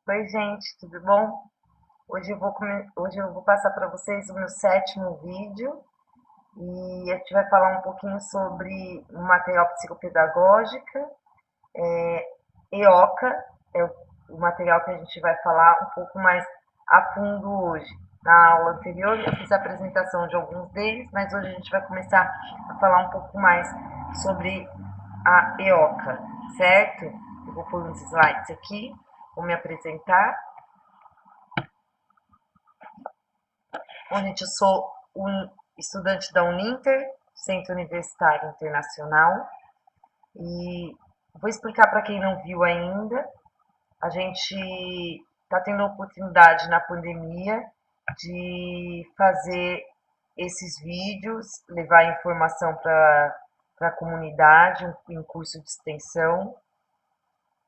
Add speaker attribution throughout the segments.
Speaker 1: Oi, gente, tudo bom? Hoje eu vou passar para vocês o meu sétimo vídeo e a gente vai falar um pouquinho sobre um material psicopedagógico, EOCA, é o material que a gente vai falar um pouco mais a fundo hoje. Na aula anterior eu fiz a apresentação de alguns deles, mas hoje a gente vai começar a falar um pouco mais sobre a EOCA, certo? Eu vou pôr uns slides aqui, vou me apresentar. Bom, gente, eu sou um estudante da Uninter, Centro Universitário Internacional, e vou explicar para quem não viu ainda. A gente está tendo a oportunidade na pandemia de fazer esses vídeos, levar informação para a comunidade, em curso de extensão.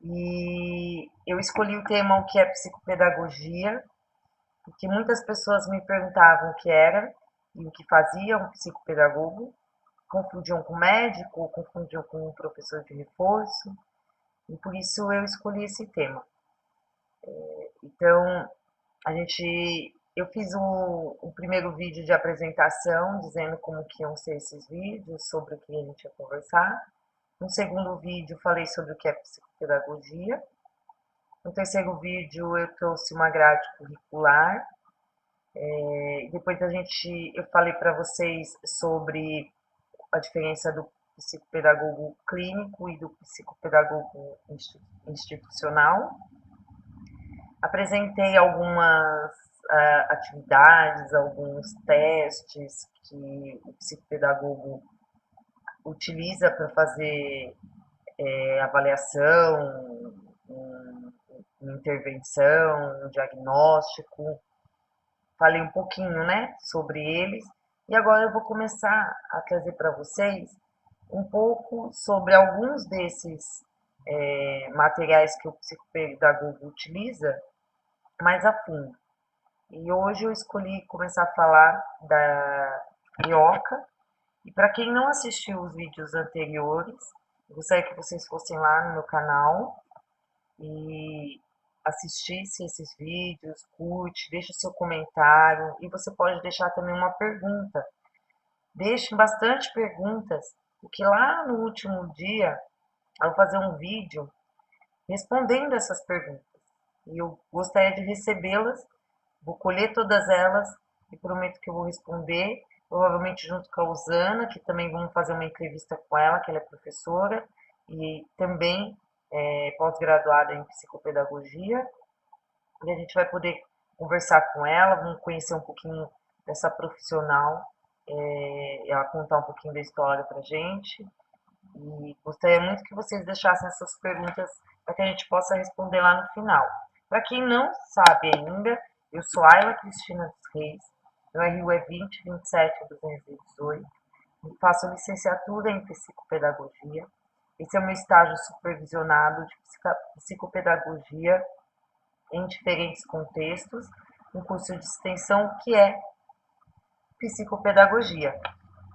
Speaker 1: E eu escolhi o tema o que é psicopedagogia, porque muitas pessoas me perguntavam o que era e o que fazia um psicopedagogo, confundiam com médico, confundiam com um professor de reforço, e por isso eu escolhi esse tema. Então, eu fiz um primeiro vídeo de apresentação, dizendo como que iam ser esses vídeos, sobre o que a gente ia conversar. No segundo vídeo, falei sobre o que é psicopedagogia. No terceiro vídeo, eu trouxe uma grade curricular. Depois eu falei para vocês sobre a diferença do psicopedagogo clínico e do psicopedagogo institucional. Apresentei algumas atividades, alguns testes que o psicopedagogo utiliza para fazer avaliação, intervenção, diagnóstico. Falei um pouquinho, né, sobre eles. E agora eu vou começar a trazer para vocês um pouco sobre alguns desses materiais que o psicopedagogo utiliza mais a fundo. E hoje eu escolhi começar a falar da IOCA. E para quem não assistiu os vídeos anteriores, eu gostaria que vocês fossem lá no meu canal e assistisse esses vídeos, curte, deixe o seu comentário e você pode deixar também uma pergunta. Deixe bastante perguntas, porque lá no último dia eu vou fazer um vídeo respondendo essas perguntas. E eu gostaria de recebê-las, vou colher todas elas e prometo que eu vou responder, provavelmente junto com a Usana, que também vamos fazer uma entrevista com ela, que ela é professora e também pós-graduada em psicopedagogia. E a gente vai poder conversar com ela, vamos conhecer um pouquinho dessa profissional, ela contar um pouquinho da história para gente. E gostaria muito que vocês deixassem essas perguntas para que a gente possa responder lá no final. Para quem não sabe ainda, eu sou Ayla Cristina dos Reis, meu RU é 2027218, faço licenciatura em psicopedagogia. Esse é o meu estágio supervisionado de psicopedagogia em diferentes contextos, um curso de extensão que é psicopedagogia.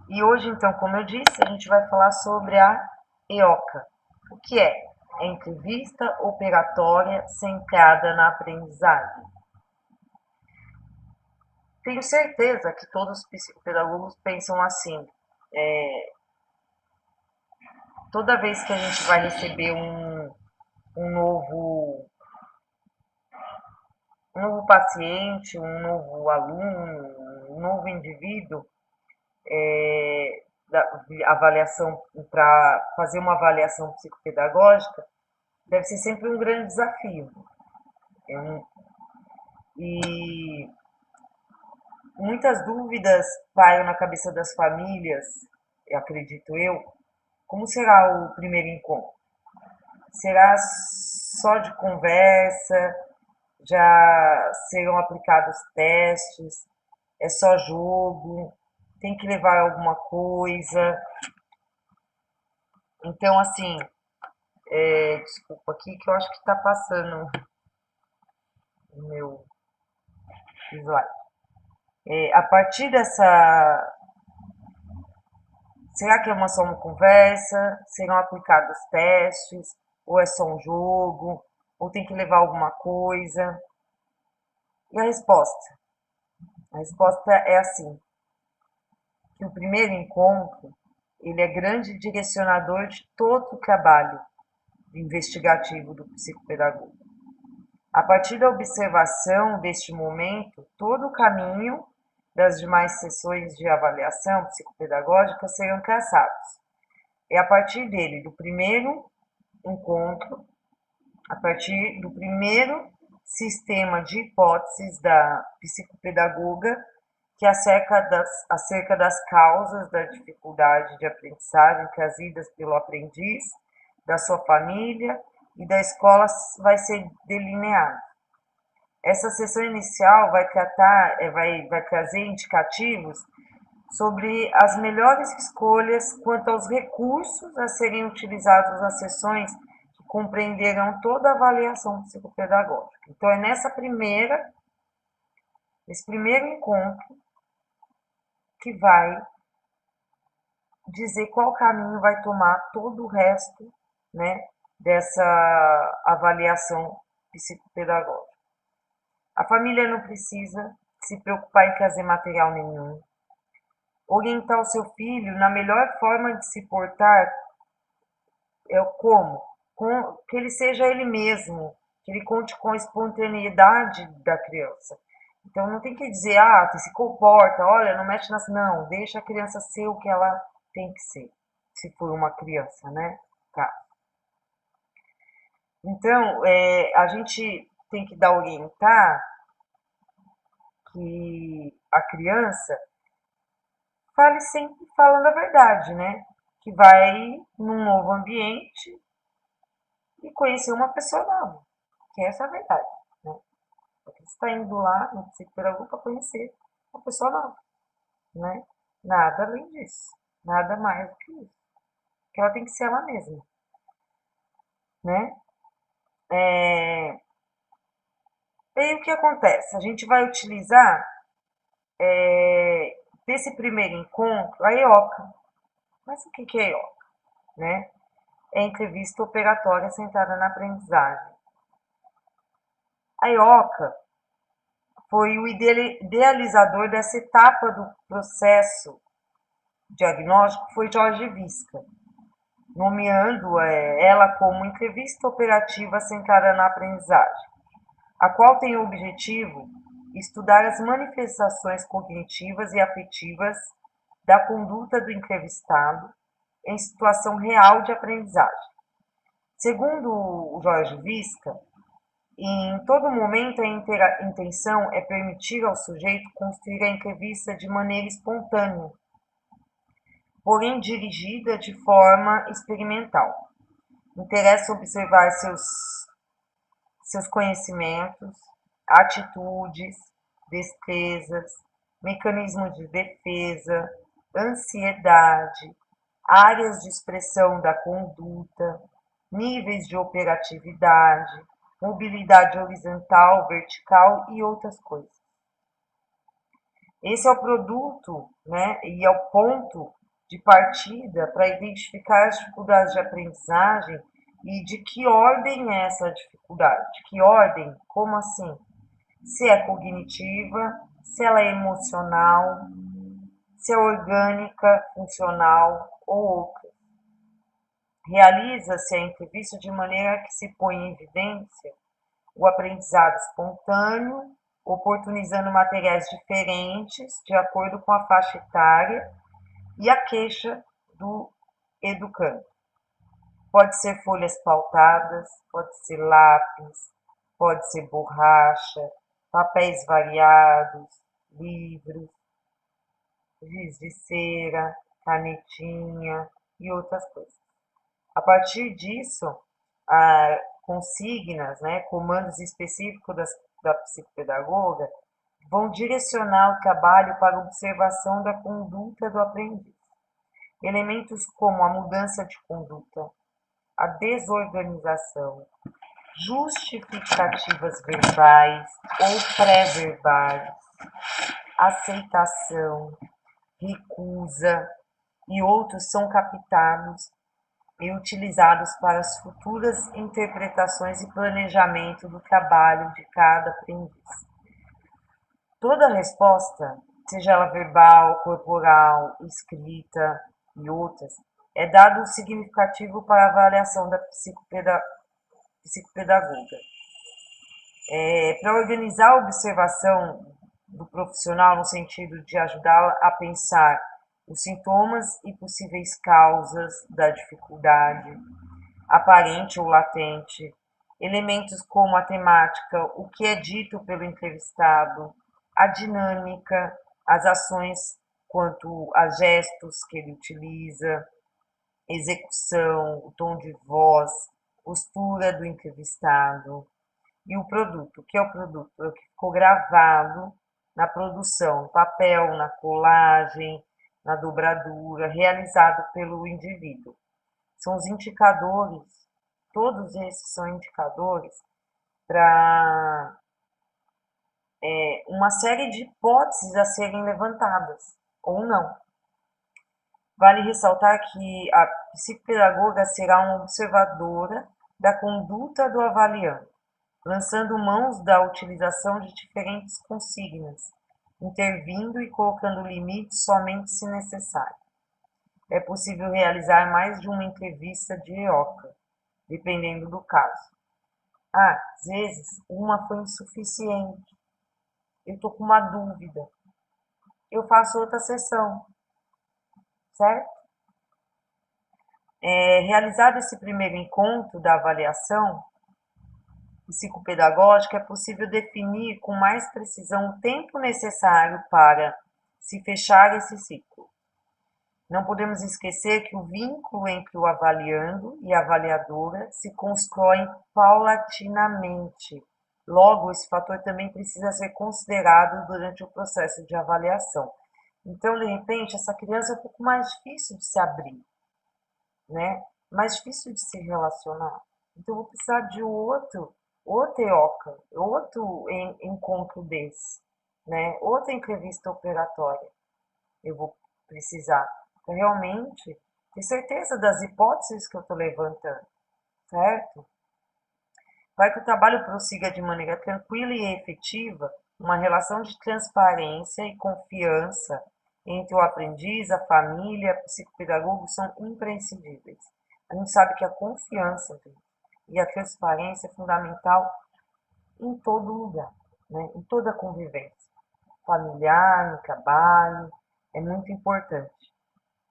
Speaker 1: E hoje, então, como eu disse, a gente vai falar sobre a EOCA. O que é? É entrevista operatória centrada na aprendizagem. Tenho certeza que todos os psicopedagogos pensam assim. É, Toda vez que a gente vai receber um novo paciente, um novo aluno, um novo indivíduo, avaliação para fazer uma avaliação psicopedagógica, deve ser sempre um grande desafio. E muitas dúvidas pairam na cabeça das famílias, acredito eu. Como será o primeiro encontro? Será só de conversa? Já serão aplicados testes? É só jogo? Tem que levar alguma coisa? Então, assim, desculpa aqui que eu acho que está passando o meu slide. A partir dessa. Será que é só uma conversa? Serão aplicados testes? Ou é só um jogo? Ou tem que levar alguma coisa? E a resposta? A resposta é assim, que o primeiro encontro, ele é grande direcionador de todo o trabalho investigativo do psicopedagogo. A partir da observação deste momento, todo o caminho das demais sessões de avaliação psicopedagógica serão traçados. É a partir dele, do primeiro encontro, a partir do primeiro sistema de hipóteses da psicopedagoga, que acerca das causas da dificuldade de aprendizagem trazidas pelo aprendiz, da sua família e da escola, vai ser delineado. Essa sessão inicial vai trazer indicativos sobre as melhores escolhas quanto aos recursos a serem utilizados nas sessões que compreenderão toda a avaliação psicopedagógica. Então, é nesse primeiro encontro, que vai dizer qual caminho vai tomar todo o resto, né, dessa avaliação psicopedagógica. A família não precisa se preocupar em trazer material nenhum. Orientar o seu filho na melhor forma de se portar como? Que ele seja ele mesmo, que ele conte com a espontaneidade da criança. Então não tem que dizer, se comporta, olha, não mexe nas. Não, deixa a criança ser o que ela tem que ser, se for uma criança, né? Tá. Então, a gente tem que orientar que a criança fale sempre falando a verdade, né? Que vai num novo ambiente e conhecer uma pessoa nova, que essa é a verdade, né? Porque você está indo lá no psicopedagogo para conhecer uma pessoa nova, né? Nada além disso, nada mais do que isso. Que ela tem que ser ela mesma, né? E aí o que acontece? A gente vai utilizar desse primeiro encontro a EOCA. Mas o que é EOCA? Né? É entrevista operatória centrada na aprendizagem. A EOCA foi o idealizador dessa etapa do processo diagnóstico, foi Jorge Visca, nomeando ela como entrevista operativa centrada na aprendizagem, a qual tem o objetivo de estudar as manifestações cognitivas e afetivas da conduta do entrevistado em situação real de aprendizagem. Segundo o Jorge Visca, em todo momento a intenção é permitir ao sujeito construir a entrevista de maneira espontânea, porém dirigida de forma experimental. Interessa observar seus conhecimentos, atitudes, destrezas, mecanismos de defesa, ansiedade, áreas de expressão da conduta, níveis de operatividade, mobilidade horizontal, vertical e outras coisas. Esse é o produto, né, e é o ponto de partida para identificar as dificuldades de aprendizagem e de que ordem é essa dificuldade. De que ordem? Como assim? Se é cognitiva, se ela é emocional, se é orgânica, funcional ou outra. Realiza-se a entrevista de maneira que se põe em evidência o aprendizado espontâneo, oportunizando materiais diferentes de acordo com a faixa etária e a queixa do educando. Pode ser folhas pautadas, pode ser lápis, pode ser borracha, papéis variados, livros, giz de cera, canetinha e outras coisas. A partir disso, consignas, né, comandos específicos da psicopedagoga vão direcionar o trabalho para a observação da conduta do aprendiz. Elementos como a mudança de conduta, a desorganização, justificativas verbais ou pré-verbais, aceitação, recusa e outros são captados e utilizados para as futuras interpretações e planejamento do trabalho de cada aprendiz. Toda resposta, seja ela verbal, corporal, escrita e outras, é dado um significativo para a avaliação da psicopedagoga. Para organizar a observação do profissional no sentido de ajudá-la a pensar os sintomas e possíveis causas da dificuldade, aparente ou latente, elementos como a temática, o que é dito pelo entrevistado, a dinâmica, as ações quanto a gestos que ele utiliza, execução, o tom de voz, postura do entrevistado e o produto. O que é o produto? É o que ficou gravado na produção, no papel, na colagem, na dobradura, realizado pelo indivíduo. São os indicadores, todos esses são indicadores para uma série de hipóteses a serem levantadas, ou não. Vale ressaltar que a psicopedagoga será uma observadora da conduta do avaliando, lançando mãos da utilização de diferentes consignas, intervindo e colocando limites somente se necessário. É possível realizar mais de uma entrevista de EOCA, dependendo do caso. Às vezes, uma foi insuficiente. Eu estou com uma dúvida. Eu faço outra sessão, certo? Realizado esse primeiro encontro da avaliação psicopedagógica, é possível definir com mais precisão o tempo necessário para se fechar esse ciclo. Não podemos esquecer que o vínculo entre o avaliando e a avaliadora se constrói paulatinamente. Logo, esse fator também precisa ser considerado durante o processo de avaliação. Então, de repente, essa criança é um pouco mais difícil de se abrir, né? Mais difícil de se relacionar. Então, eu vou precisar de outro EOCA, outro encontro desse, né? Outra entrevista operatória. Eu vou precisar realmente ter certeza das hipóteses que eu estou levantando, certo? Para que o trabalho prossiga de maneira tranquila e efetiva, uma relação de transparência e confiança entre o aprendiz, a família, o psicopedagogo são imprescindíveis. A gente sabe que a confiança e a transparência é fundamental em todo lugar, né? Em toda a convivência familiar, no trabalho, é muito importante.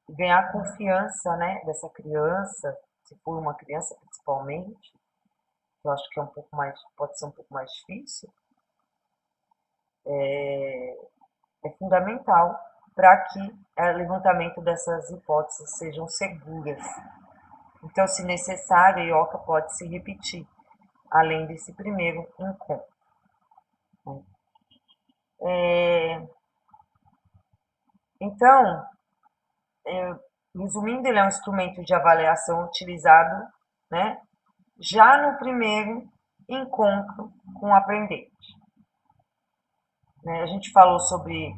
Speaker 1: E ganhar a confiança, né, dessa criança, se for uma criança principalmente, que eu acho que é um pouco mais, pode ser um pouco mais difícil, é fundamental para que o levantamento dessas hipóteses sejam seguras. Então, se necessário, a IOCA pode se repetir, além desse primeiro encontro. Então, resumindo, ele é um instrumento de avaliação utilizado, né, já no primeiro encontro com o aprendente. A gente falou sobre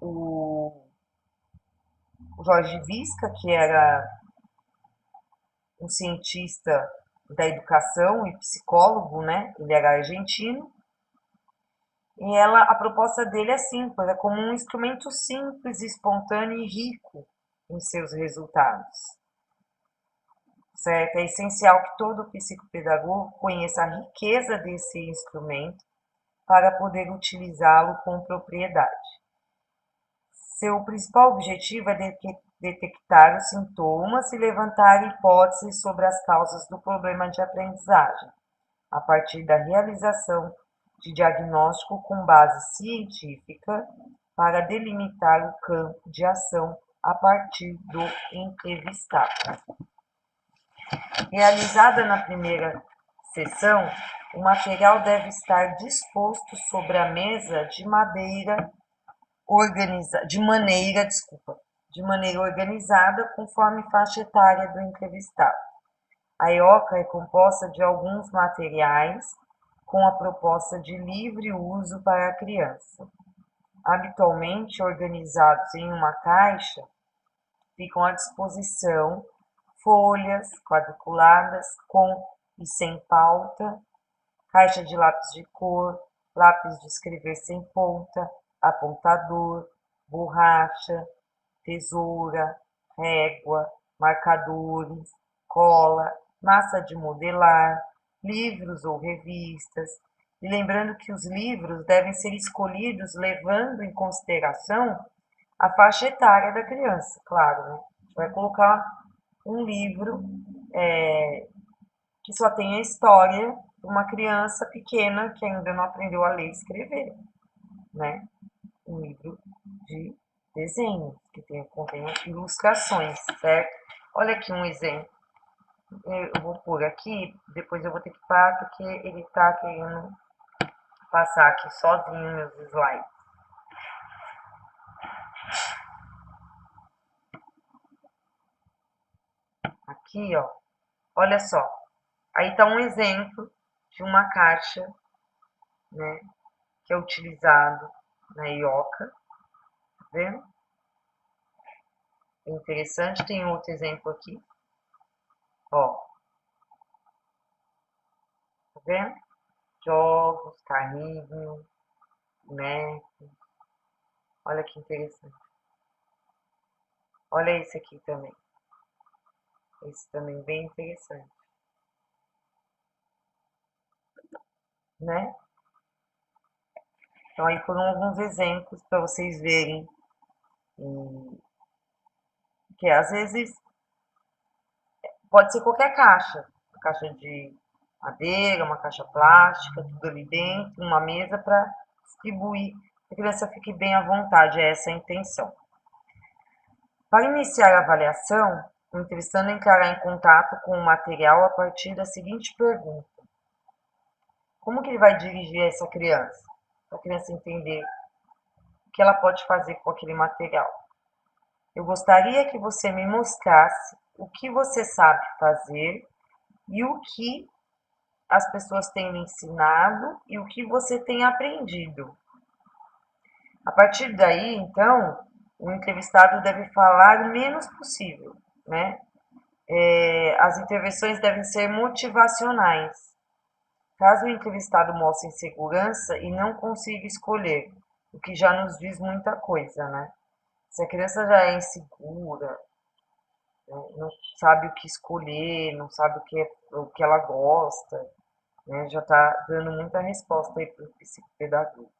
Speaker 1: o Jorge Visca, que era um cientista da educação e psicólogo, né? Ele era argentino. E a proposta dele é simples, é como um instrumento simples, espontâneo e rico em seus resultados. Certo? É essencial que todo psicopedagogo conheça a riqueza desse instrumento para poder utilizá-lo com propriedade. Seu principal objetivo é detectar os sintomas e levantar hipóteses sobre as causas do problema de aprendizagem, a partir da realização de diagnóstico com base científica para delimitar o campo de ação a partir do entrevistado. Realizada na primeira sessão, o material deve estar disposto sobre a mesa de maneira organizada conforme faixa etária do entrevistado. A IOCA é composta de alguns materiais com a proposta de livre uso para a criança. Habitualmente organizados em uma caixa, ficam à disposição folhas quadriculadas com e sem pauta, caixa de lápis de cor, lápis de escrever sem ponta, apontador, borracha, tesoura, régua, marcadores, cola, massa de modelar, livros ou revistas. E lembrando que os livros devem ser escolhidos levando em consideração a faixa etária da criança, claro, né? A gente vai colocar um livro que só tem a história de uma criança pequena que ainda não aprendeu a ler e escrever, né? Um livro de desenho, que contém ilustrações, certo? Olha aqui um exemplo. Eu vou pôr aqui, depois eu vou ter que parar porque ele está querendo passar aqui sozinho meus slides. Aqui, ó, olha só. Aí está um exemplo de uma caixa, né, que é utilizado na ioca, tá vendo? É interessante, tem outro exemplo aqui, ó, tá vendo? Jogos, carrinho, né? Olha que interessante. Olha esse aqui também. Esse também bem interessante, né? Então aí foram alguns exemplos para vocês verem que às vezes pode ser qualquer caixa, uma caixa de madeira, uma caixa plástica, tudo ali dentro, uma mesa para distribuir, que a criança fique bem à vontade, é essa a intenção. Para iniciar a avaliação, o entrevistando entrará em contato com o material a partir da seguinte pergunta: como que ele vai dirigir essa criança? Para a criança entender o que ela pode fazer com aquele material. Eu gostaria que você me mostrasse o que você sabe fazer e o que as pessoas têm me ensinado e o que você tem aprendido. A partir daí, então, o entrevistado deve falar o menos possível, né? As intervenções devem ser motivacionais. Caso o entrevistado mostre insegurança e não consiga escolher, o que já nos diz muita coisa, né? Se a criança já é insegura, né, não sabe o que escolher, não sabe o que ela gosta, né, já está dando muita resposta aí para o psicopedagogo.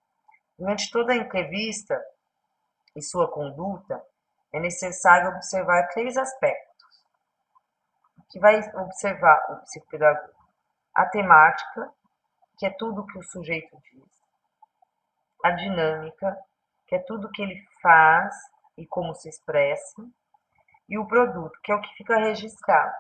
Speaker 1: Durante toda a entrevista e sua conduta, é necessário observar 3 aspectos. Que vai observar o psicopedagogo: a temática, que é tudo que o sujeito diz; a dinâmica, que é tudo que ele faz e como se expressa; e o produto, que é o que fica registrado.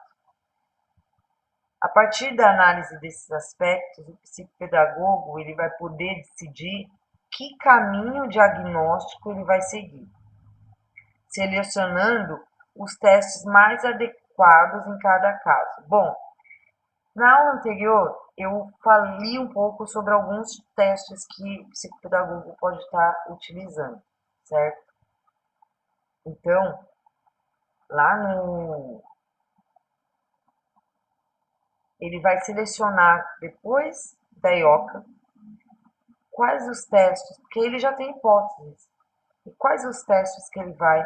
Speaker 1: A partir da análise desses aspectos, o psicopedagogo ele vai poder decidir que caminho diagnóstico ele vai seguir, selecionando os testes mais adequados em cada caso. Bom, na aula anterior eu falei um pouco sobre alguns testes que o psicopedagogo pode estar utilizando, certo? Então, lá no ele vai selecionar depois da IOCA quais os testes, porque ele já tem hipóteses, e quais os testes que ele vai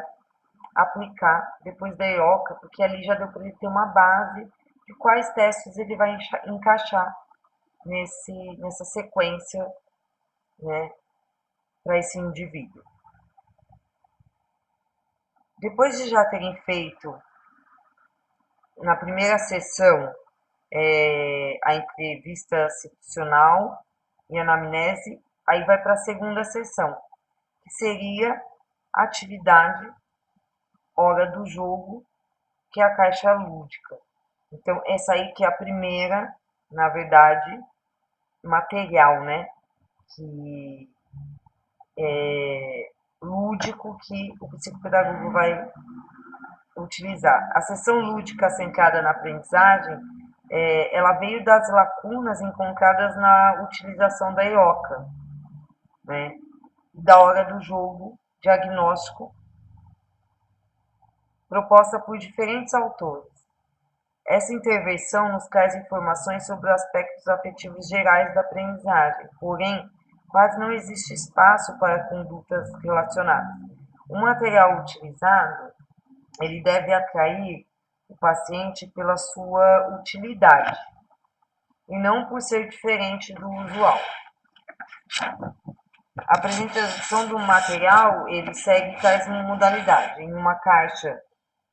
Speaker 1: aplicar depois da IOCA, porque ali já deu para ele ter uma base de quais testes ele vai encaixar nessa sequência, né, para esse indivíduo. Depois de já terem feito na primeira sessão a entrevista situacional e anamnese, aí vai para a segunda sessão, que seria a atividade hora do jogo, que é a caixa lúdica. Então, essa aí que é a primeira, na verdade, material, né? Que é lúdico que o psicopedagogo vai utilizar. A sessão lúdica centrada na aprendizagem, ela veio das lacunas encontradas na utilização da IOCA, né? Da hora do jogo diagnóstico proposta por diferentes autores. Essa intervenção nos traz informações sobre os aspectos afetivos gerais da aprendizagem, porém, quase não existe espaço para condutas relacionadas. O material utilizado, ele deve atrair o paciente pela sua utilidade e não por ser diferente do usual. A apresentação do material, ele segue tais modalidades. Em uma caixa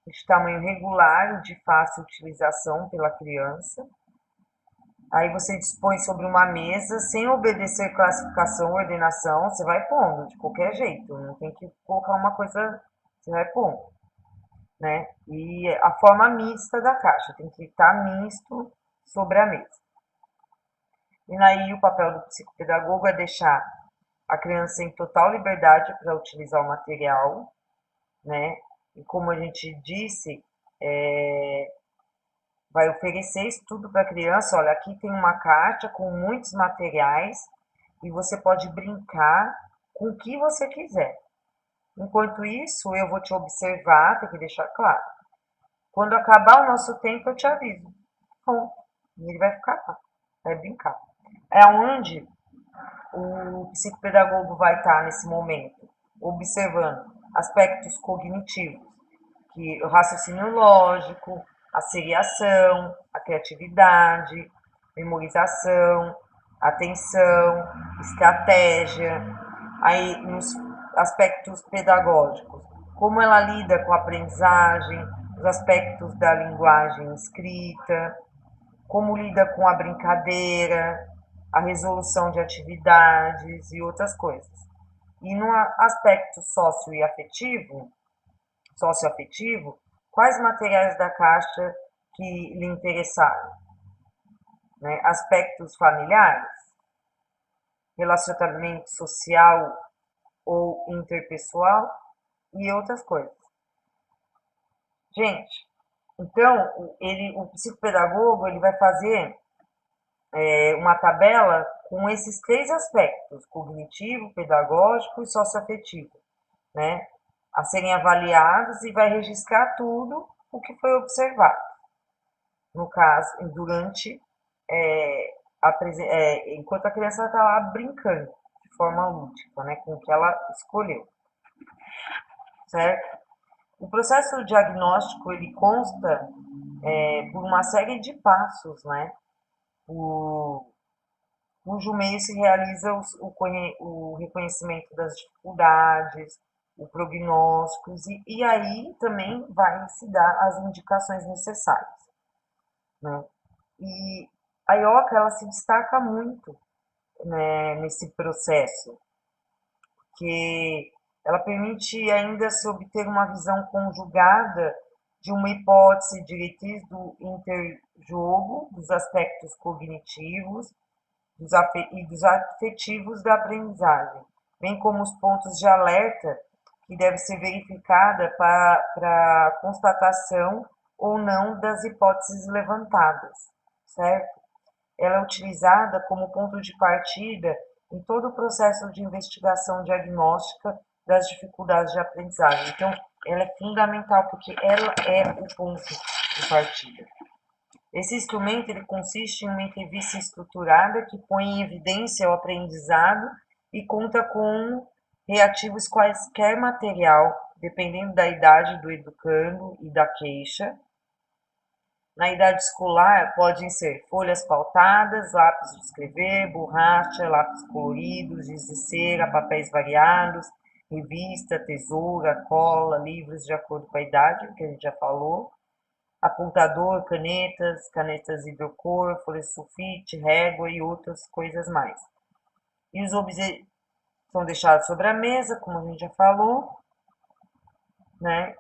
Speaker 1: de tamanho regular, de fácil utilização pela criança. Aí você dispõe sobre uma mesa, sem obedecer classificação ou ordenação, você vai pondo de qualquer jeito, não tem que colocar uma coisa, você vai pondo, né? E a forma mista da caixa, tem que estar misto sobre a mesa. E aí o papel do psicopedagogo é deixar a criança em total liberdade para utilizar o material, né? E como a gente disse, vai oferecer estudo para a criança. Olha, aqui tem uma caixa com muitos materiais e você pode brincar com o que você quiser. Enquanto isso, eu vou te observar, tem que deixar claro. Quando acabar o nosso tempo, eu te aviso. Bom, e ele vai ficar lá, vai brincar. É onde o psicopedagogo vai estar nesse momento, observando aspectos cognitivos, que o raciocínio lógico, a seriação, a criatividade, memorização, atenção, estratégia, aí nos aspectos pedagógicos, como ela lida com a aprendizagem, os aspectos da linguagem escrita, como lida com a brincadeira, a resolução de atividades e outras coisas. E no aspecto socioafetivo, quais materiais da caixa que lhe interessaram? Né? Aspectos familiares, relacionamento social ou interpessoal e outras coisas. Gente, então o psicopedagogo ele vai fazer uma tabela com esses três aspectos: cognitivo, pedagógico e socioafetivo, né? A serem avaliados e vai registrar tudo o que foi observado. No caso, durante, enquanto a criança está lá brincando, de forma lúdica, né, com o que ela escolheu, certo? O processo diagnóstico, ele consta por uma série de passos, né, cujo meio se realiza o reconhecimento das dificuldades, o prognóstico, e aí também vai se dar as indicações necessárias, né? E a IOCA, ela se destaca muito, né, nesse processo, porque ela permite ainda se obter uma visão conjugada de uma hipótese diretriz do interjogo, dos aspectos cognitivos e dos afetivos da aprendizagem, bem como os pontos de alerta que deve ser verificada para a constatação ou não das hipóteses levantadas, certo? Ela é utilizada como ponto de partida em todo o processo de investigação diagnóstica das dificuldades de aprendizagem. Então, ela é fundamental porque ela é o ponto de partida. Esse instrumento ele consiste em uma entrevista estruturada que põe em evidência o aprendizado e conta com reativos quaisquer material, dependendo da idade do educando e da queixa. Na idade escolar, podem ser folhas pautadas, lápis de escrever, borracha, lápis coloridos, giz de cera, papéis variados, revista, tesoura, cola, livros de acordo com a idade, que a gente já falou, apontador, canetas hidrocor, folha de sulfite, régua e outras coisas mais. E os objetos são deixados sobre a mesa, como a gente já falou, né?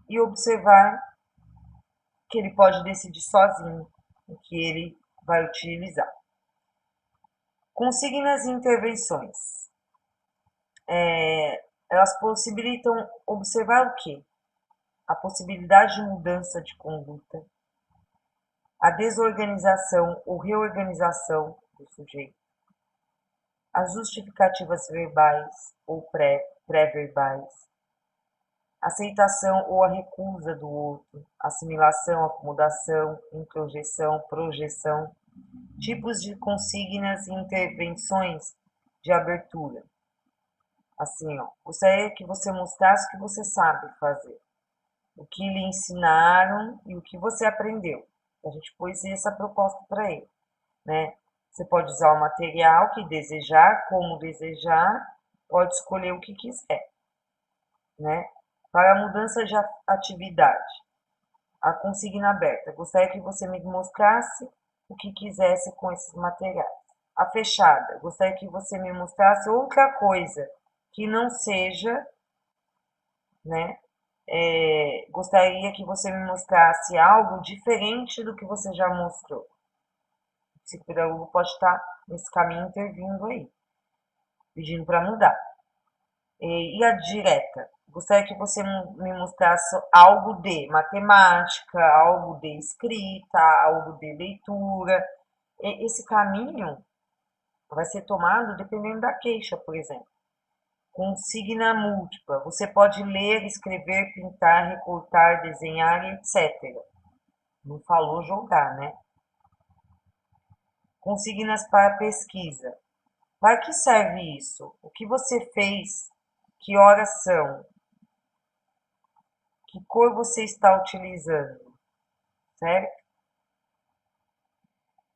Speaker 1: E observar que ele pode decidir sozinho o que ele vai utilizar. Consignas e intervenções. Elas possibilitam observar o quê? A possibilidade de mudança de conduta, a desorganização ou reorganização do sujeito, as justificativas verbais ou pré-verbais, aceitação ou a recusa do outro, assimilação, acomodação, introjeção, projeção, tipos de consignas e intervenções de abertura. Assim, ó, gostaria que você mostrasse o que você sabe fazer, o que lhe ensinaram e o que você aprendeu. A gente pôs essa proposta para ele, né? Você pode usar o material que desejar, como desejar, pode escolher o que quiser, né? Para a mudança de atividade, a consigna aberta. Gostaria que você me mostrasse o que quisesse com esses materiais. A fechada. Gostaria que você me mostrasse outra coisa que não seja, né? Gostaria que você me mostrasse algo diferente do que você já mostrou. O psicopedagogo pode estar nesse caminho intervindo aí, pedindo para mudar. E a direta? Gostaria que você me mostrasse algo de matemática, algo de escrita, algo de leitura. Esse caminho vai ser tomado dependendo da queixa, por exemplo. Consigna múltipla. Você pode ler, escrever, pintar, recortar, desenhar, etc. Não falou jogar, né? Consignas para pesquisa. Para que serve isso? O que você fez? Que horas são? Que cor você está utilizando? Certo?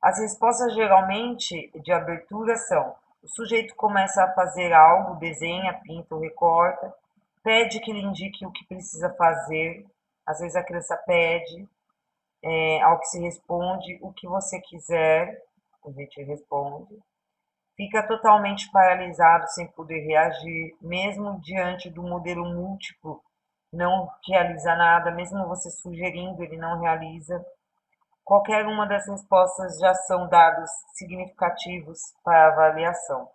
Speaker 1: As respostas geralmente de abertura são: o sujeito começa a fazer algo, desenha, pinta ou recorta, pede que lhe indique o que precisa fazer, às vezes a criança pede, ao que se responde, o que você quiser, a gente responde, fica totalmente paralisado sem poder reagir, mesmo diante do modelo múltiplo, não realiza nada, mesmo você sugerindo, ele não realiza. Qualquer uma das respostas já são dados significativos para a avaliação.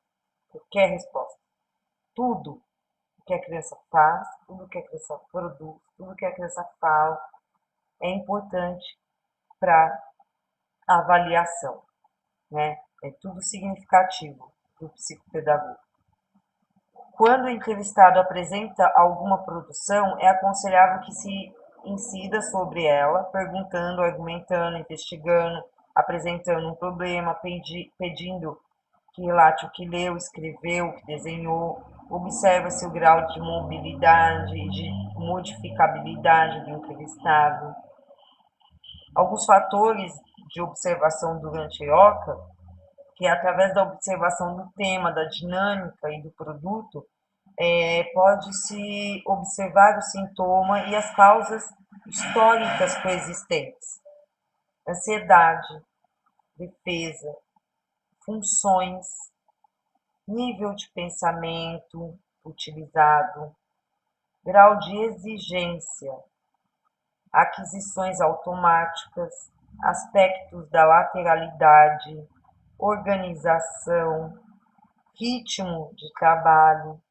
Speaker 1: Qualquer resposta. Tudo que a criança faz, tudo que a criança produz, tudo que a criança fala é importante para a avaliação, né? É tudo significativo para o psicopedagogo. Quando o entrevistado apresenta alguma produção, é aconselhável que se incida sobre ela, perguntando, argumentando, investigando, apresentando um problema, pedindo que relate o que leu, escreveu, o que desenhou, observa seu grau de mobilidade e de modificabilidade do entrevistado. Alguns fatores de observação durante a EOCA, que é através da observação do tema, da dinâmica e do produto, pode-se observar o sintoma e as causas históricas coexistentes. Ansiedade, defesa, funções, nível de pensamento utilizado, grau de exigência, aquisições automáticas, aspectos da lateralidade, organização, ritmo de trabalho,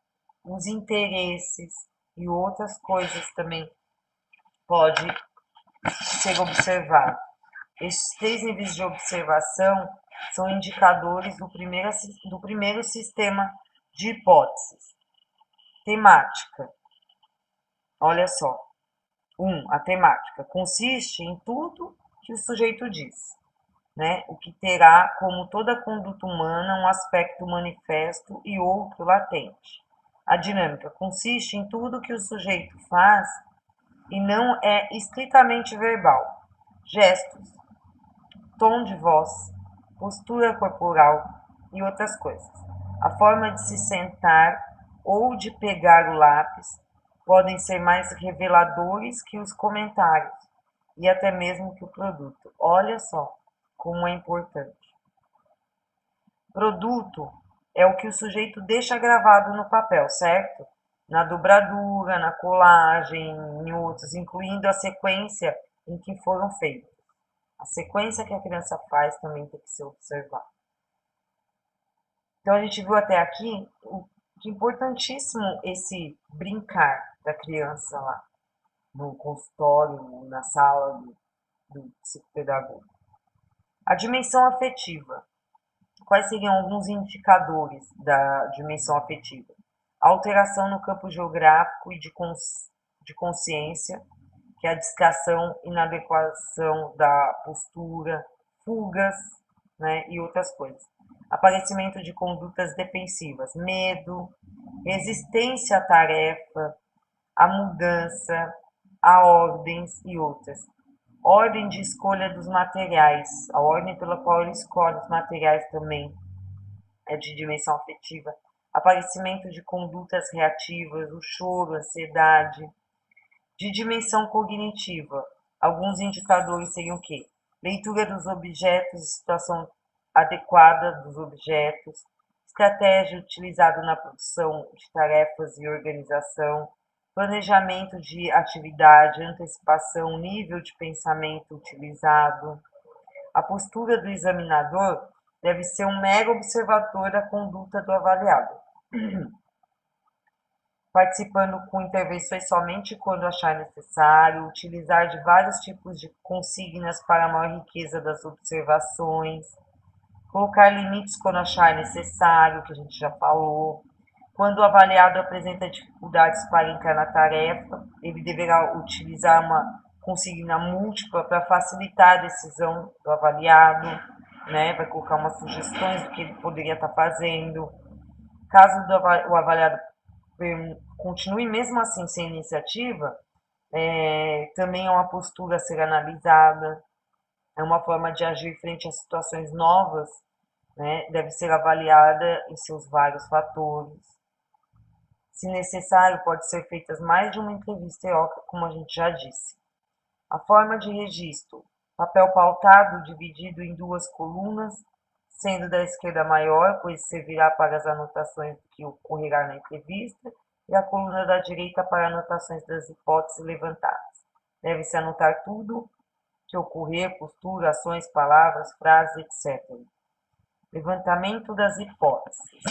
Speaker 1: os interesses e outras coisas também pode ser observado. Esses 3 níveis de observação são indicadores do primeiro sistema de hipóteses. Temática. Olha só. 1. A temática consiste em tudo que o sujeito diz, né? O que terá, como toda conduta humana, um aspecto manifesto e outro latente. A dinâmica consiste em tudo que o sujeito faz e não é estritamente verbal. Gestos, tom de voz, postura corporal e outras coisas. A forma de se sentar ou de pegar o lápis podem ser mais reveladores que os comentários e até mesmo que o produto. Olha só como é importante. Produto é o que o sujeito deixa gravado no papel, certo? Na dobradura, na colagem, em outros, incluindo a sequência em que foram feitos. A sequência que a criança faz também tem que ser observada. Então a gente viu até aqui o que é importantíssimo esse brincar da criança lá no consultório, na sala do psicopedagogo. A dimensão afetiva. Quais seriam alguns indicadores da dimensão afetiva? Alteração no campo geográfico e de de consciência, que é a distração, inadequação da postura, fugas, né, e outras coisas. Aparecimento de condutas defensivas, medo, resistência à tarefa, a mudança, a ordens e outras. Ordem de escolha dos materiais, a ordem pela qual ele escolhe os materiais também é de dimensão afetiva. Aparecimento de condutas reativas, o choro, a ansiedade. De dimensão cognitiva, alguns indicadores seriam o quê? Leitura dos objetos, situação adequada dos objetos, estratégia utilizada na produção de tarefas e organização, planejamento de atividade, antecipação, nível de pensamento utilizado. A postura do examinador deve ser um mero observador da conduta do avaliado, participando com intervenções somente quando achar necessário, utilizar de vários tipos de consignas para a maior riqueza das observações, colocar limites quando achar necessário, que a gente já falou. Quando o avaliado apresenta dificuldades para encarar a tarefa, ele deverá utilizar uma consigna múltipla para facilitar a decisão do avaliado, né? Vai colocar umas sugestões do que ele poderia estar fazendo. Caso o avaliado continue mesmo assim sem iniciativa, também é uma postura a ser analisada, é uma forma de agir frente a situações novas, né? Deve ser avaliada em seus vários fatores. Se necessário, pode ser feitas mais de uma entrevista EOCA, como a gente já disse. A forma de registro: papel pautado dividido em duas colunas, sendo da esquerda maior, pois servirá para as anotações do que ocorrerá na entrevista, e a coluna da direita para anotações das hipóteses levantadas. Deve-se anotar tudo que ocorrer, postura, ações, palavras, frases, etc. Levantamento das hipóteses.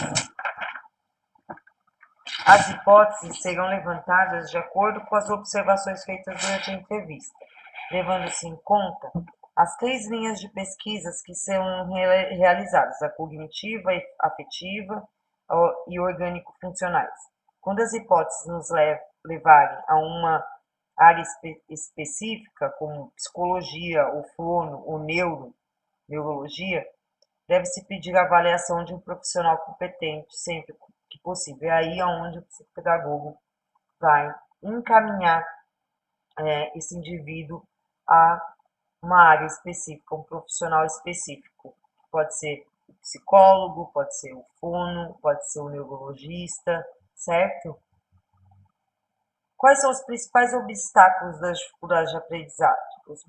Speaker 1: As hipóteses serão levantadas de acordo com as observações feitas durante a entrevista, levando-se em conta as 3 linhas de pesquisas que serão realizadas, a cognitiva, afetiva e orgânico-funcionais. Quando as hipóteses nos levarem a uma área específica, como psicologia, ou fono, ou neurologia, deve-se pedir a avaliação de um profissional competente, sempre que possível. É aí onde o psicopedagogo vai encaminhar esse indivíduo a uma área específica, um profissional específico. Pode ser o psicólogo, pode ser o fono, pode ser o neurologista, certo? Quais são os principais obstáculos das dificuldades de aprendizagem? Os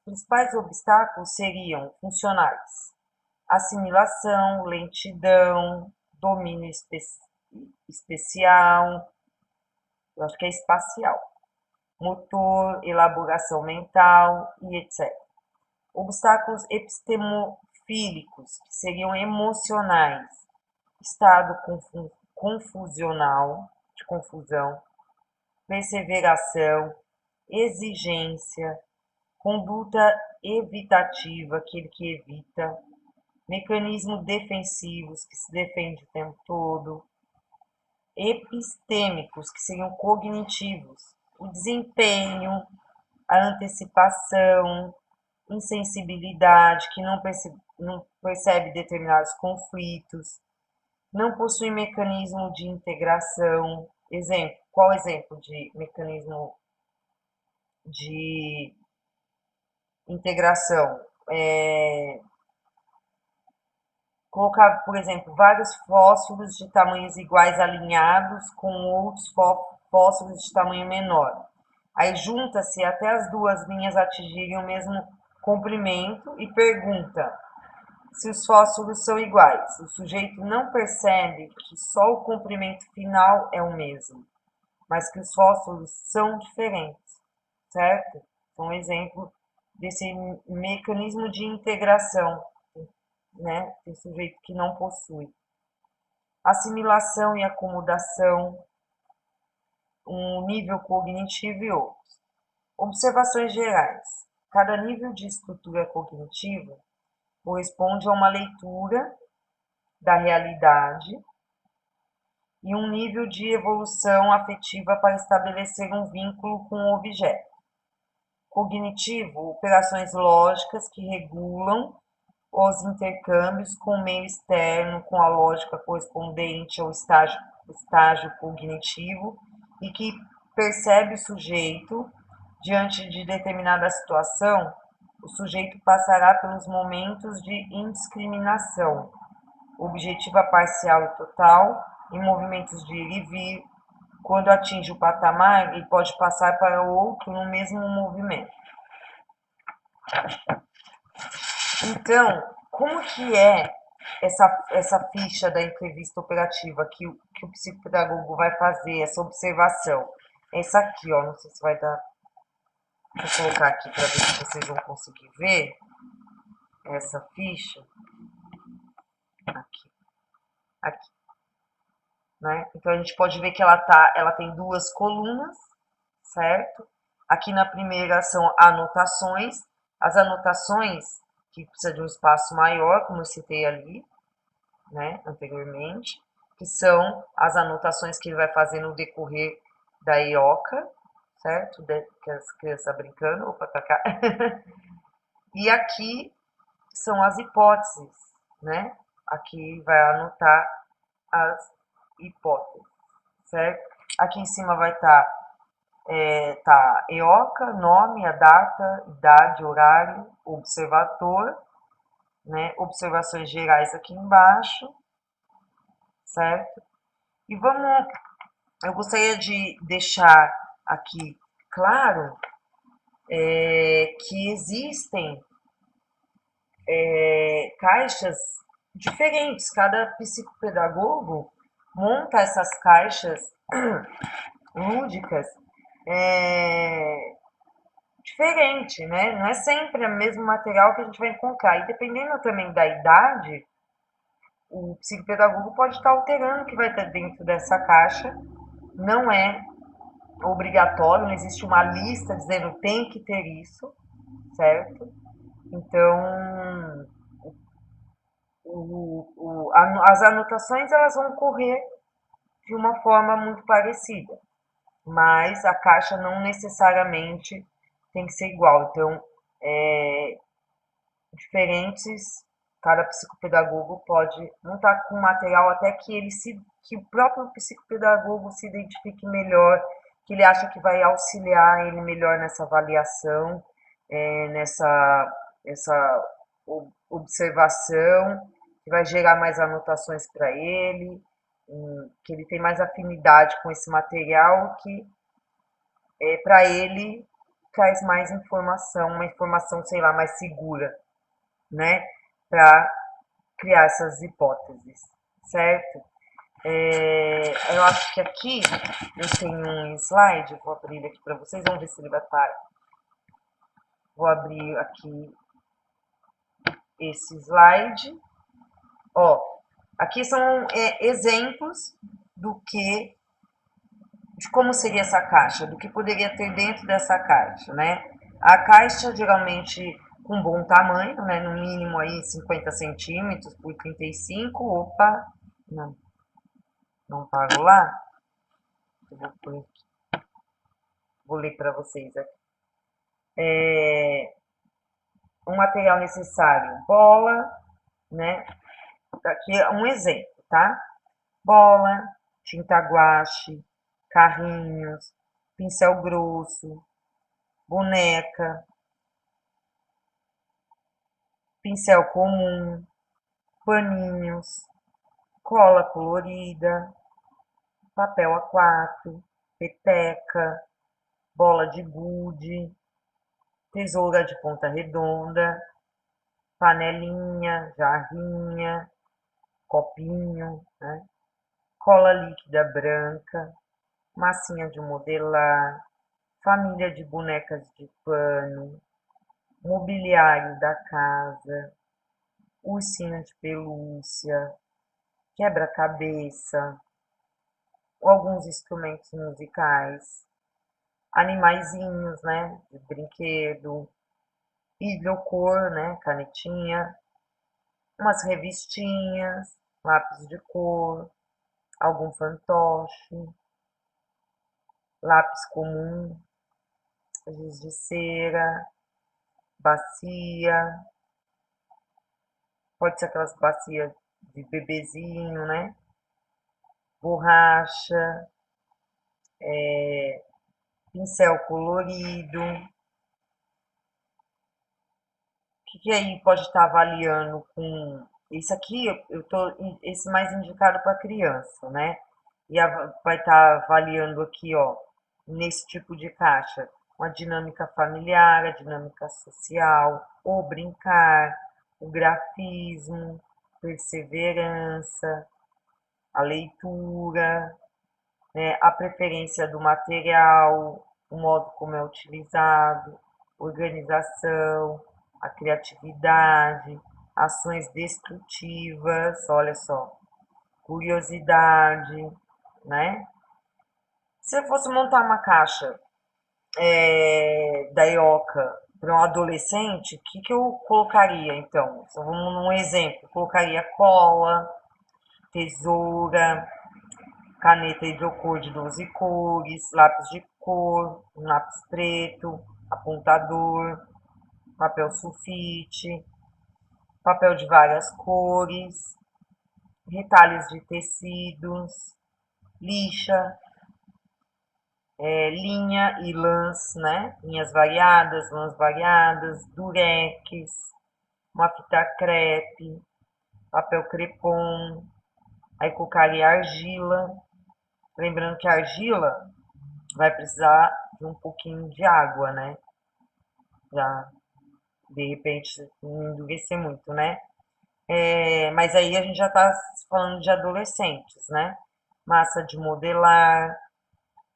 Speaker 1: principais obstáculos seriam funcionais: assimilação, lentidão, domínio especial, eu acho que é espacial, motor, elaboração mental e etc. Obstáculos epistemofílicos, que seriam emocionais, estado confusional, de confusão, perseveração, exigência, conduta evitativa, aquele que evita, mecanismos defensivos, que se defende o tempo todo, epistêmicos, que seriam cognitivos, o desempenho, a antecipação, insensibilidade, que não percebe determinados conflitos, não possui mecanismo de integração. Exemplo, qual exemplo de mecanismo de integração? Colocar, por exemplo, vários fósforos de tamanhos iguais alinhados com outros fósforos de tamanho menor. Aí junta-se até as duas linhas atingirem o mesmo comprimento e pergunta se os fósforos são iguais. O sujeito não percebe que só o comprimento final é o mesmo, mas que os fósforos são diferentes, certo? Então, um exemplo desse mecanismo de integração, né? Tem sujeito que não possui. Assimilação e acomodação, um nível cognitivo e outros. Observações gerais. Cada nível de estrutura cognitiva corresponde a uma leitura da realidade e um nível de evolução afetiva para estabelecer um vínculo com o objeto. Cognitivo, operações lógicas que regulam os intercâmbios com o meio externo, com a lógica correspondente ao estágio cognitivo e que percebe o sujeito diante de determinada situação. O sujeito passará pelos momentos de indiscriminação, objetiva parcial e total, em movimentos de ir e vir. Quando atinge o patamar, ele pode passar para outro no mesmo movimento. Então, como que é essa ficha da entrevista operativa que o psicopedagogo vai fazer, essa observação? Essa aqui, ó, não sei se vai dar. Vou colocar aqui para ver se vocês vão conseguir ver essa ficha. Aqui, aqui, né? Então a gente pode ver que ela tem duas colunas, certo? Aqui na primeira são anotações. As anotações que precisa de um espaço maior, como eu citei ali, né, anteriormente, que são as anotações que ele vai fazer no decorrer da EOCA, certo? Que as crianças brincando, opa, pra cá. E aqui são as hipóteses, né? Aqui vai anotar as hipóteses, certo? Aqui em cima vai estar tá EOCA, nome, a data, idade, horário, observador, né? Observações gerais aqui embaixo, certo? E eu gostaria de deixar aqui claro que existem caixas diferentes, cada psicopedagogo monta essas caixas lúdicas diferente, né? Não é sempre o mesmo material que a gente vai encontrar. E dependendo também da idade, o psicopedagogo pode estar alterando o que vai estar dentro dessa caixa. Não é obrigatório, não existe uma lista dizendo tem que ter isso, certo? Então, as anotações elas vão correr de uma forma muito parecida, mas a caixa não necessariamente tem que ser igual. Então, diferentes, cada psicopedagogo pode montar com material até que o próprio psicopedagogo se identifique melhor, que ele acha que vai auxiliar ele melhor nessa avaliação, nessa observação, que vai gerar mais anotações para ele, que ele tem mais afinidade com esse material, que para ele traz mais informação, uma informação, sei lá, mais segura, né, para criar essas hipóteses, certo? Eu acho que aqui eu tenho um slide, vou abrir ele aqui para vocês, vamos ver se ele vai parar. Vou abrir aqui esse slide. Ó, aqui são exemplos de como seria essa caixa, do que poderia ter dentro dessa caixa, né? A caixa geralmente com bom tamanho, né? No mínimo aí 50 centímetros por 35. Opa, não paro lá. Eu vou ler para vocês aqui. Um material necessário, bola, né? Aqui é um exemplo, tá? Bola, tinta guache, carrinhos, pincel grosso, boneca, pincel comum, paninhos, cola colorida, papel A4, peteca, bola de gude, tesoura de ponta redonda, panelinha, jarrinha, copinho, né? Cola líquida branca, massinha de modelar, família de bonecas de pano, mobiliário da casa, ursinho de pelúcia, quebra-cabeça, alguns instrumentos musicais, animaizinhos, né, de brinquedo, hidrocor, né, canetinha, umas revistinhas, lápis de cor, algum fantoche, lápis comum, giz de cera, bacia, pode ser aquelas bacias de bebezinho, né? Borracha, pincel colorido. O que aí pode estar avaliando com. Isso aqui, eu tô esse mais indicado para criança, né? E vai estar avaliando aqui, ó, nesse tipo de caixa, uma dinâmica familiar, a dinâmica social, o brincar, o grafismo, perseverança, a leitura, né, a preferência do material, o modo como é utilizado, organização, a criatividade, ações destrutivas, olha só, curiosidade, né? Se eu fosse montar uma caixa da Ioca para um adolescente, o que eu colocaria então? Só vamos num exemplo, colocaria cola, tesoura, caneta hidrocor de 12 cores, lápis de cor, um lápis preto, apontador, papel sulfite, papel de várias cores, retalhos de tecidos, lixa, linha e lãs, né? Linhas variadas, lãs variadas, durex, uma fita crepe, papel crepom, aí colocaria argila. Lembrando que a argila vai precisar de um pouquinho de água, né? Já de repente não endurecer muito, né? Mas aí a gente já está falando de adolescentes, né? Massa de modelar,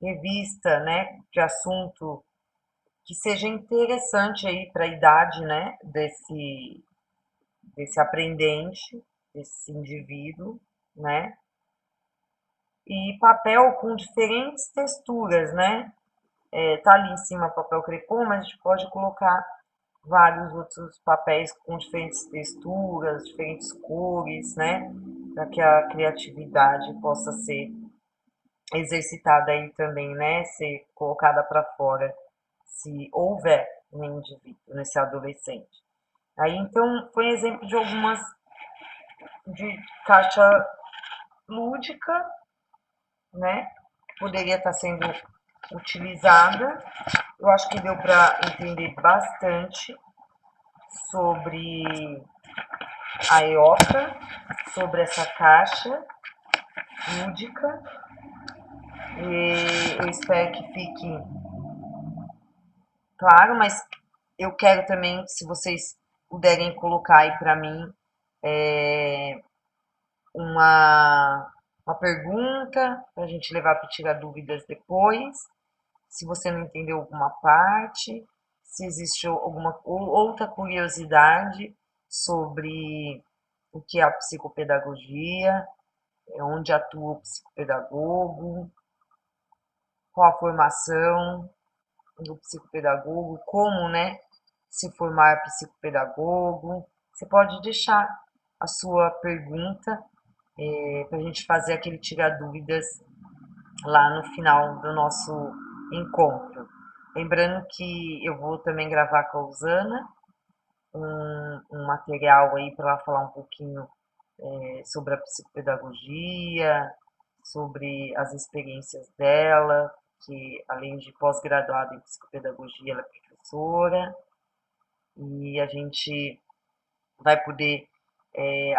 Speaker 1: revista, né? De assunto que seja interessante aí para a idade, né? Desse aprendente, desse indivíduo, né? E papel com diferentes texturas, né? Tá ali em cima papel crepom, mas a gente pode colocar vários outros papéis com diferentes texturas, diferentes cores, né? Para que a criatividade possa ser exercitada aí também, né? Ser colocada para fora, se houver um indivíduo, nesse adolescente. Aí então foi exemplo de algumas de caixa lúdica, né? Que poderia estar sendo utilizada. Eu acho que deu para entender bastante sobre a EOCA, sobre essa caixa lúdica. E eu espero que fique claro, mas eu quero também, se vocês puderem colocar aí para mim é, uma pergunta para a gente levar para tirar dúvidas depois. Se você não entendeu alguma parte, se existe alguma outra curiosidade sobre o que é a psicopedagogia, onde atua o psicopedagogo, qual a formação do psicopedagogo, como, né, se formar psicopedagogo. Você pode deixar a sua pergunta para a gente fazer aquele tirar dúvidas lá no final do nosso encontro. Lembrando que eu vou também gravar com a Usana um material aí para ela falar um pouquinho sobre a psicopedagogia, sobre as experiências dela, que além de pós-graduada em psicopedagogia, ela é professora, e a gente vai poder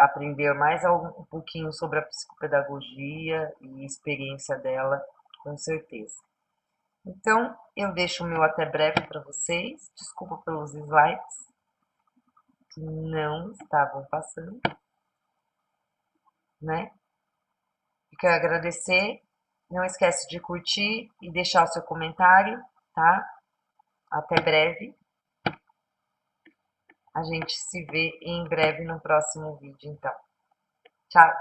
Speaker 1: aprender mais um pouquinho sobre a psicopedagogia e experiência dela, com certeza. Então, eu deixo o meu até breve para vocês. Desculpa pelos slides que não estavam passando, né? E quero agradecer. Não esquece de curtir e deixar o seu comentário, tá? Até breve. A gente se vê em breve no próximo vídeo, então. Tchau!